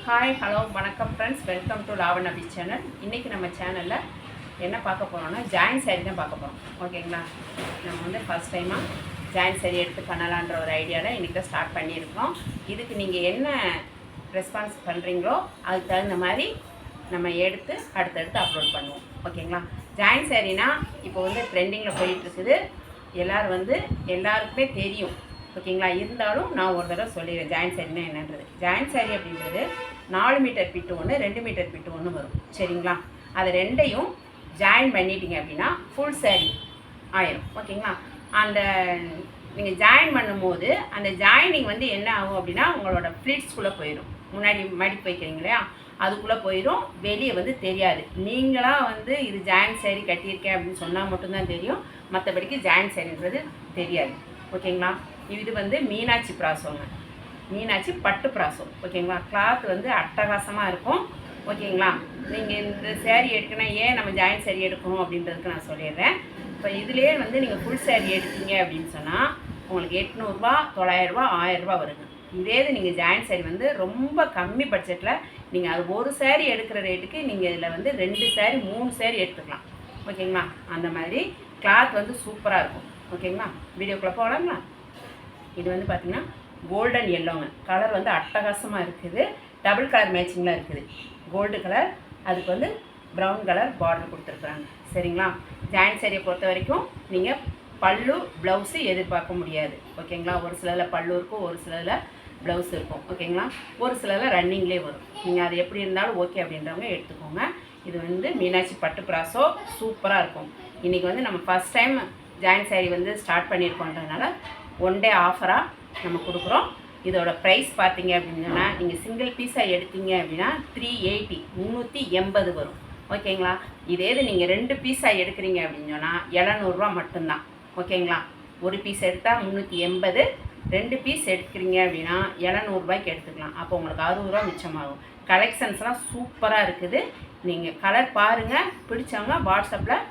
Hi hello வணக்கம் friends, welcome to Lavan Abhi channel. இன்றைக்கி நம்ம சேனலில் என்ன பார்க்க போகிறோம்னா ஜாயின் சாரீ தான் பார்க்க போகிறோம். ஓகேங்களா, நம்ம வந்து ஃபஸ்ட் டைமாக ஜாயின் சாரீ எடுத்து பண்ணலான்ற ஒரு ஐடியாவில் இன்றைக்கி தான் ஸ்டார்ட் பண்ணியிருக்கோம். இதுக்கு நீங்கள் என்ன ரெஸ்பான்ஸ் பண்ணுறீங்களோ அதுக்கு தகுந்த மாதிரி நம்ம எடுத்து அடுத்தடுத்து அப்லோட் பண்ணுவோம். ஓகேங்களா, ஜாயின் சாரீனா இப்போ வந்து ட்ரெண்டிங்கில் போயிட்டுருக்குது. எல்லோரும் வந்து எல்லாருக்குமே தெரியும். ஓகேங்களா, இருந்தாலும் நான் ஒரு தடவை சொல்லிடுறேன் ஜாயின் சாரீனா என்னன்றது. ஜாயின் சாரீ அப்படின்றது 4 மீட்டர் பிட்டு ஒன்று, 2 மீட்டர் பிட்டு ஒன்று வரும். சரிங்களா, அது ரெண்டையும் ஜாயின் பண்ணிட்டீங்க அப்படின்னா ஃபுல் சாரீ ஆயிரும். ஓகேங்களா, அந்த நீங்கள் ஜாயின் பண்ணும்போது அந்த ஜாயினிங் வந்து என்ன ஆகும் அப்படின்னா உங்களோட ஃப்ளீட்ஸ்குள்ளே போயிடும். முன்னாடி மடிப்பு வைக்கிறீங்க இல்லையா, அதுக்குள்ளே போயிடும். வெளியே வந்து தெரியாது. நீங்களாக வந்து இது ஜாயின் சாரீ கட்டியிருக்கேன் அப்படின்னு சொன்னால் மட்டும்தான் தெரியும். மற்றபடிக்கு ஜாயின் சாரீன்றது தெரியாது. ஓகேங்களா, இது வந்து மீனாட்சி பிராசோங்க, மீனாட்சி பட்டு பிராசோ. ஓகேங்களா, கிளாத் வந்து அட்டகாசமாக இருக்கும். ஓகேங்களா, நீங்கள் இந்த சேரீ எடுக்கணும், ஏன் நம்ம ஜாயின் சாரீ எடுக்கணும் அப்படின்றதுக்கு நான் சொல்லிடுறேன். இப்போ இதிலே வந்து நீங்கள் ஃபுல் சாரீ எடுத்தீங்க அப்படின்னு சொன்னால் உங்களுக்கு 800 900 1000 வருங்க. இதே இது நீங்கள் ஜாயின் சாரீ வந்து ரொம்ப கம்மி பட்ஜெட்டில் நீங்கள் அது ஒரு சாரீ எடுக்கிற ரேட்டுக்கு நீங்கள் இதில் வந்து 2 சாரீ 3 சாரீ எடுத்துக்கலாம். ஓகேங்களா, அந்த மாதிரி கிளாத் வந்து சூப்பராக இருக்கும். ஓகேங்களா, வீடியோக்குள்ளே போகலாங்களா. இது வந்து பார்த்திங்கன்னா கோல்டன் எல்லோங்க, கலர் வந்து அட்டகாசமாக இருக்குது. டபுள் கலர் மேட்சிங்கில் இருக்குது. கோல்டு கலர், அதுக்கு வந்து ப்ரௌன் கலர் பார்டர் கொடுத்துருக்குறாங்க. சரிங்களா, ஜாயின் சாரியை பொறுத்த வரைக்கும் நீங்கள் பல்லு ப்ளவுஸு எதிர்பார்க்க முடியாது. ஓகேங்களா, ஒரு சிலரில் பல்லு இருக்கும், ஒரு சிலரில் ப்ளவுஸ் இருக்கும். ஓகேங்களா, ஒரு சிலரில் ரன்னிங்லேயே வரும். நீங்கள் அது எப்படி இருந்தாலும் ஓகே அப்படின்றவங்க எடுத்துக்கோங்க. இது வந்து மீனாட்சி பட்டு பிராசோ சூப்பராக இருக்கும். இன்றைக்கி வந்து நம்ம ஃபஸ்ட் டைம் ஜாயின் சாரீ வந்து ஸ்டார்ட் பண்ணியிருக்கோன்றதுனால 1 டே ஆஃபராக நம்ம கொடுக்குறோம். இதோட ப்ரைஸ் பார்த்தீங்க அப்படின்னா நீங்கள் சிங்கிள் பீஸாக எடுத்தீங்க அப்படின்னா 380 380 வரும். ஓகேங்களா, இதே இது நீங்கள் 2 பீஸாக எடுக்கிறீங்க அப்படின்னு சொன்னால் 700 மட்டும்தான். ஓகேங்களா, ஒரு பீஸ் எடுத்தால் 380, 2 பீஸ் எடுக்கிறீங்க அப்படின்னா 700 எடுத்துக்கலாம். அப்போ உங்களுக்கு 60 மிச்சமாகும். கலெக்ஷன்ஸ்லாம் சூப்பராக இருக்குது. நீங்கள் கலர் பாருங்கள், பிடிச்சவங்க வாட்ஸ்அப்பில்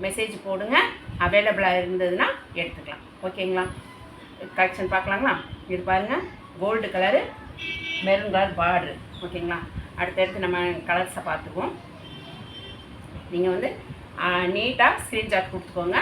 மெசேஜ் போடுங்க. அவைலபிளாக இருந்ததுன்னா எடுத்துக்கலாம். ஓகேங்களா, கலெக்ஷன் பார்க்கலாங்களா. இது பாருங்கள், gold colour, maroon colour border. ஓகேங்களா, அடுத்தடுத்து நம்ம கலர்ஸை பார்த்துக்குவோம். நீங்கள் வந்து நீட்டாக ஸ்க்ரீன்ஷாட் கொடுத்துக்கோங்க.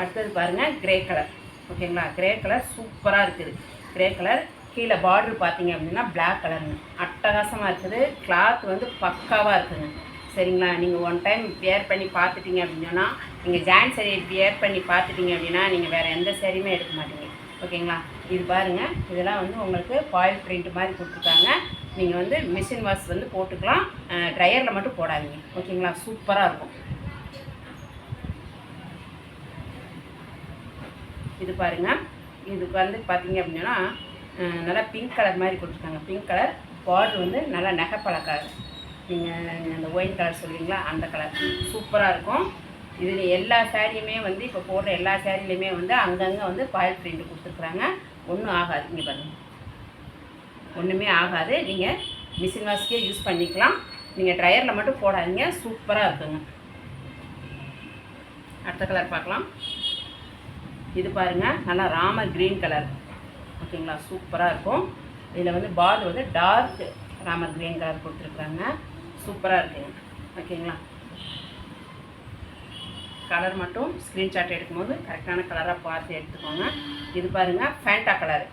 அடுத்தது பாருங்கள் கிரே கலர். ஓகேங்களா, கிரே கலர் சூப்பராக இருக்குது. கிரே கலர் கீழே பார்டர் பார்த்தீங்க அப்படின்னா பிளாக் கலருங்க, அட்டகாசமாக இருக்குது. கிளாத் வந்து பக்காவாக இருக்குதுங்க. சரிங்களா, நீங்கள் 1 டைம் வியர் பண்ணி பார்த்துட்டிங்க அப்படின்னா, நீங்கள் ஜாயின் சாரீ வியர் பண்ணி பார்த்துட்டிங்க அப்படின்னா நீங்கள் வேறு எந்த சாரியுமே எடுக்க மாட்டீங்க. ஓகேங்களா, இது பாருங்கள், இதெல்லாம் வந்து உங்களுக்கு ஃபாயில் பிரிண்ட் மாதிரி கொடுத்துருக்காங்க. நீங்கள் வந்து மிஷின் வாஷ் வந்து போட்டுக்கலாம், ட்ரையரில் மட்டும் போடாதீங்க. ஓகேங்களா, சூப்பராக இருக்கும். இது பாருங்கள், இதுக்கு வந்து பார்த்தீங்க அப்படின்னா நல்லா பிங்க் கலர் மாதிரி கொடுத்துருக்காங்க. பிங்க் கலர் பார்டர் வந்து நல்லா நகைப்பழ கலர். நீங்கள் அந்த ஒயின் கலர் சொல்லுவீங்களா, அந்த கலர் சூப்பராக இருக்கும். இதில் எல்லா சாரியுமே வந்து இப்போ போடுற எல்லா சாரிலையுமே வந்து அங்கங்கே வந்து ஃபாயில் பிரிண்ட் கொடுத்துருக்குறாங்க. ஒன்றும் ஆகாது. இங்கே பாருங்கள், ஒன்றுமே ஆகாது. நீங்கள் மிஷின் வாஷ்க்கே யூஸ் பண்ணிக்கலாம். நீங்கள் ட்ரையரில் மட்டும் போடாதீங்க, சூப்பராக இருக்குங்க. அடுத்த கலர் பார்க்கலாம். இது பாருங்கள், நல்லா ராமர் க்ரீன் கலர். ஓகேங்களா, சூப்பராக இருக்கும். இதில் வந்து பார்டர் வந்து டார்க் ராமர் க்ரீன் கலர் கொடுத்துருக்குறாங்க. சூப்பராக இருக்குங்க. ஓகேங்களா, கலர் மட்டும் ஸ்க்ரீன்ஷாட் எடுக்கும்போது கரெக்டான கலராக பார்த்து எடுத்துக்கோங்க. இது பாருங்கள், ஃபேண்டா கலர்,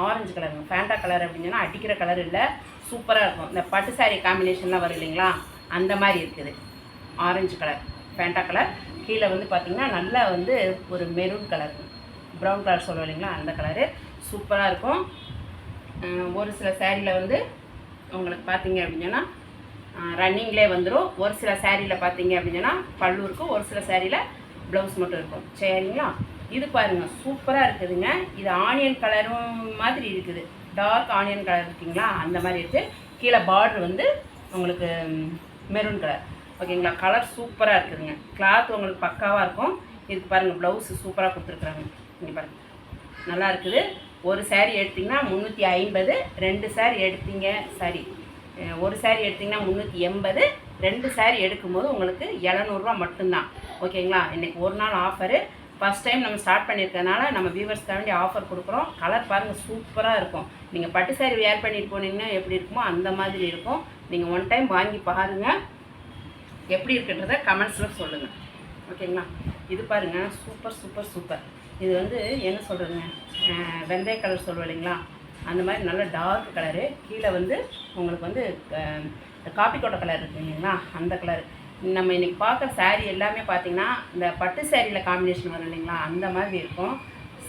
ஆரஞ்சு கலருங்க. ஃபேண்டா கலர் அப்படின்னா அடிக்கிற கலர் இல்லை, சூப்பராக இருக்கும். இந்த பட்டு சாரீ காம்பினேஷன்லாம் வரும் இல்லைங்களா, அந்த மாதிரி இருக்குது. Orange colour Fanta colour. கீழே வந்து பார்த்திங்கன்னா நல்லா வந்து ஒரு மெரூன் கலர், ப்ரௌன் கலர் சொல்லுவோம் இல்லைங்களா, அந்த கலரு சூப்பராக இருக்கும். ஒரு சில சாரியில் வந்து உங்களுக்கு பார்த்தீங்க அப்படின்னா ரன்னிங்லேயே வந்துடும். ஒரு சில சாரியில் பார்த்தீங்க அப்படின்னா பல்லு இருக்கும், ஒரு சில சாரியில் ப்ளவுஸ் மட்டும் இருக்கும். சரிங்களா, இது பாருங்கள், சூப்பராக இருக்குதுங்க. இது ஆனியன் கலரும் மாதிரி இருக்குது, டார்க் ஆனியன் கலர் இருக்குங்களா, அந்த மாதிரி இருக்குது. கீழே பார்டர் வந்து உங்களுக்கு மெரூன் கலர். ஓகேங்களா, கலர் சூப்பராக இருக்குதுங்க. கிளாத் உங்களுக்கு பக்காவாக இருக்கும். இதுக்கு பாருங்கள், ப்ளவுஸு சூப்பராக கொடுத்துருக்குறாங்க. இங்கே பாருங்கள், நல்லா இருக்குது. ஒரு சாரீ எடுத்திங்கன்னா 350, 2 சாரீ எடுத்தீங்க சாரி ஒரு சாரீ எடுத்திங்கன்னா 380, 2 சாரீ எடுக்கும்போது உங்களுக்கு 700 மட்டும்தான். ஓகேங்களா, இன்றைக்கி ஒரு நாள் ஆஃபரு. ஃபஸ்ட் டைம் நம்ம ஸ்டார்ட் பண்ணியிருக்கனால நம்ம வியூவர்ஸ்க்காக வேண்டிய ஆஃபர் கொடுக்குறோம். கலர் பாருங்கள் சூப்பராக இருக்கும். நீங்கள் பட்டு சாரி வேர் பண்ணிட்டு போனீங்கன்னா எப்படி இருக்குமோ அந்த மாதிரி இருக்கும். நீங்கள் ஒன் டைம் வாங்கி பாருங்கள், எப்படி இருக்குன்றத கமெண்ட்ஸில் சொல்லுங்கள். ஓகேங்களா? இது பாருங்கள் சூப்பர் சூப்பர் சூப்பர். இது வந்து என்ன சொல்கிறதுங்க, வெந்தய கலர் சொல்லுவோம் இல்லைங்களா, அந்த மாதிரி நல்ல டார்க் கலரு. கீழே வந்து உங்களுக்கு வந்து காப்பி கோட்டை கலர் இருக்குது இல்லைங்களா, அந்த கலர். நம்ம இன்றைக்கி பார்க்குற சாரீ எல்லாமே பார்த்திங்கன்னா இந்த பட்டு சாரியில் காம்பினேஷன் வரும் இல்லைங்களா, அந்த மாதிரி இருக்கும்.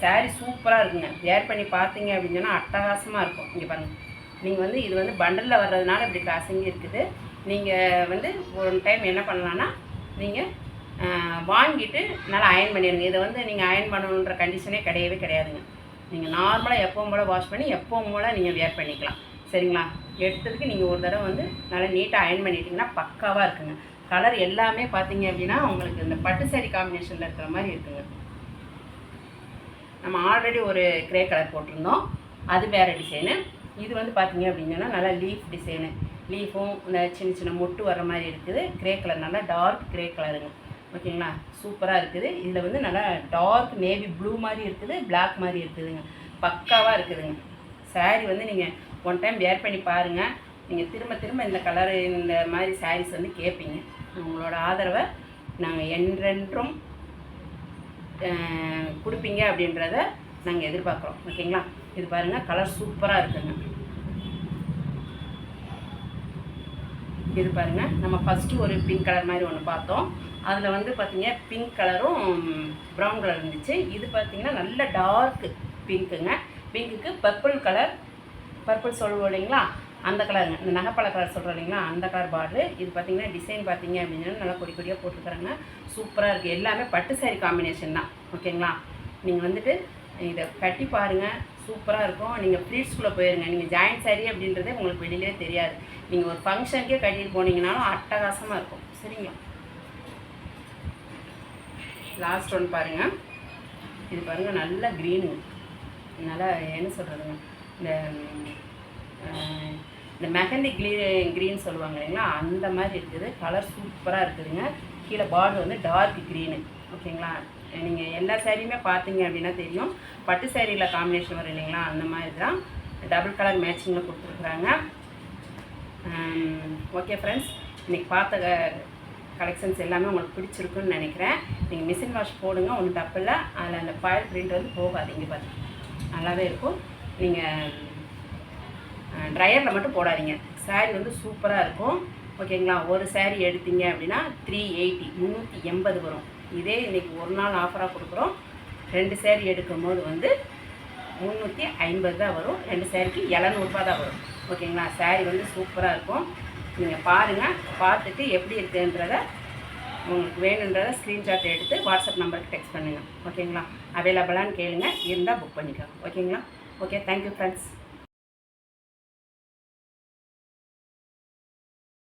சாரீ சூப்பராக இருக்குங்க. வேர் பண்ணி பார்த்தீங்க அப்படின்னு சொன்னால் அட்டகாசமாக இருக்கும். இங்கே பாருங்கள், நீங்கள் வந்து இது வந்து பண்டலில் வர்றதுனால இப்படி காசுங்க இருக்குது. நீங்கள் வந்து ஒரு டைம் என்ன பண்ணலான்னா, நீங்கள் வாங்கிட்டு நல்லா அயன் பண்ணிடுங்க. இதை வந்து நீங்கள் அயன் பண்ணணுன்ற கண்டிஷனே கிடையவே கிடையாதுங்க. நீங்கள் நார்மலாக எப்பவும் போல் வாஷ் பண்ணி எப்பவும் போல் நீங்கள் வேர் பண்ணிக்கலாம். சரிங்களா? எடுத்ததுக்கு நீங்கள் ஒரு தடவை வந்து நல்லா நீட்டாக அயன் பண்ணிட்டீங்கன்னா பக்காவாக இருக்குங்க. கலர் எல்லாமே பார்த்தீங்க அப்படின்னா உங்களுக்கு இந்த பட்டு சாரி காம்பினேஷனில் இருக்கிற மாதிரி இருக்குங்க. நம்ம ஆல்ரெடி ஒரு கிரே கலர் போட்டிருந்தோம், அது வேறு டிசைனு. இது வந்து பார்த்தீங்க அப்படின்னா நல்லா லீஃப் டிசைனு, லீஃபும் இந்த சின்ன சின்ன மொட்டு வர மாதிரி இருக்குது. கிரே கலர் நல்லா டார்க் கிரே கலருங்க. ஓகேங்களா? சூப்பராக இருக்குது. இதில் வந்து நல்லா டார்க் நேவி ப்ளூ மாதிரி இருக்குது, பிளாக் மாதிரி இருக்குதுங்க. பக்காவாக இருக்குதுங்க. சாரீ வந்து நீங்கள் ஒன் டைம் வேர் பண்ணி பாருங்கள். நீங்கள் திரும்ப திரும்ப இந்த கலரு இந்த மாதிரி சாரீஸ் வந்து கேட்பீங்க. உங்களோட ஆதரவை நாங்கள் என்றென்றும் கொடுப்பீங்க அப்படின்றத நாங்கள் எதிர்பார்க்குறோம். ஓகேங்களா? இது பாருங்கள் கலர் சூப்பராக இருக்குங்க. இது பாருங்கள், நம்ம ஃபஸ்ட்டு ஒரு பிங்க் கலர் மாதிரி ஒன்று பார்த்தோம். அதில் வந்து பார்த்திங்க பிங்க் கலரும் ப்ரௌன் கலர் இருந்துச்சு. இது பார்த்திங்கன்னா நல்ல டார்க் பிங்க்குங்க. பிங்க்குக்கு பர்பிள் கலர், பர்பிள் சொல்லுவோம் இல்லைங்களா, அந்த கலருங்க. இந்த நகைப்பழ கலர் சொல்கிறோம் இல்லைங்களா, அந்த கலர் பார்டரு. இது பார்த்திங்கன்னா டிசைன் பார்த்திங்க அப்படின்னா நல்லா கொடி கொடியாக போட்டுருக்குறாங்க. சூப்பராக இருக்குது. எல்லாமே பட்டு சாரி காம்பினேஷன் தான். ஓகேங்களா? நீங்கள் வந்துட்டு இதை கட்டி பாருங்கள், சூப்பராக இருக்கும். நீங்கள் ப்ளீட்ஸ்குள்ளே போயிருங்க. நீங்கள் ஜாயின்ட் சாரி அப்படின்றதே உங்களுக்கு வெளியிலே தெரியாது. நீங்கள் ஒரு ஃபங்க்ஷனுக்கே கட்டிட்டு போனீங்கன்னாலும் அட்டகாசமாக இருக்கும். சரிங்களா? லாஸ்ட் ஒன்று பாருங்கள். இது பாருங்கள் நல்ல க்ரீனுங்க. நல்லா என்ன சொல்கிறதுங்க, இந்த மெஹந்தி க்ரீன் சொல்லுவாங்க இல்லைங்களா, அந்த மாதிரி இருக்குது. கலர் சூப்பராக இருக்குதுங்க. கீழே பார்டர் வந்து டார்க் க்ரீனு. ஓகேங்களா? நீங்கள் எல்லா சாரியுமே பார்த்தீங்க அப்படின்னா தெரியும். பட்டு சாரியில் காம்பினேஷன் வரும் இல்லைங்களா, அந்த மாதிரி தான் டபுள் கலர் மேட்சிங்கில் கொடுத்துருக்குறாங்க. ஓகே ஃப்ரெண்ட்ஸ், இன்றைக்கி பார்த்த கலெக்ஷன்ஸ் எல்லாமே உங்களுக்கு பிடிச்சிருக்குன்னு நினைக்கிறேன். நீங்கள் மிஷின் வாஷ் போடுங்க, ஒன்றும் தப்பில்லை. அதில் அந்த ஃபாயில் பிரிண்ட் வந்து போகாதீங்க. பார்த்து நல்லாவே இருக்கும். நீங்கள் ட்ரையரில் மட்டும் போடாதீங்க. சாரீ வந்து சூப்பராக இருக்கும். ஓகேங்களா? ஒரு சாரீ எடுத்தீங்க அப்படின்னா 380 380 வரும். இதே இன்றைக்கி ஒரு நாள் ஆஃபராக கொடுக்குறோம். 2 சாரீ எடுக்கும்போது வந்து 350 தான் வரும். 2 சாரீக்கு 700 தான் வரும். ஓகேங்களா? சாரீ வந்து சூப்பராக இருக்கும். நீங்கள் பாருங்கள், பார்த்துட்டு எப்படி இருக்குன்றத உங்களுக்கு வேணுன்றதை ஸ்க்ரீன்ஷாட் எடுத்து வாட்ஸ்அப் நம்பருக்கு டெக்ஸ்ட் பண்ணுங்கள். ஓகேங்களா? அவைலபிளான்னு கேளுங்க, இருந்தால் புக் பண்ணிக்கலாம். ஓகேங்களா? Okay, thank you friends.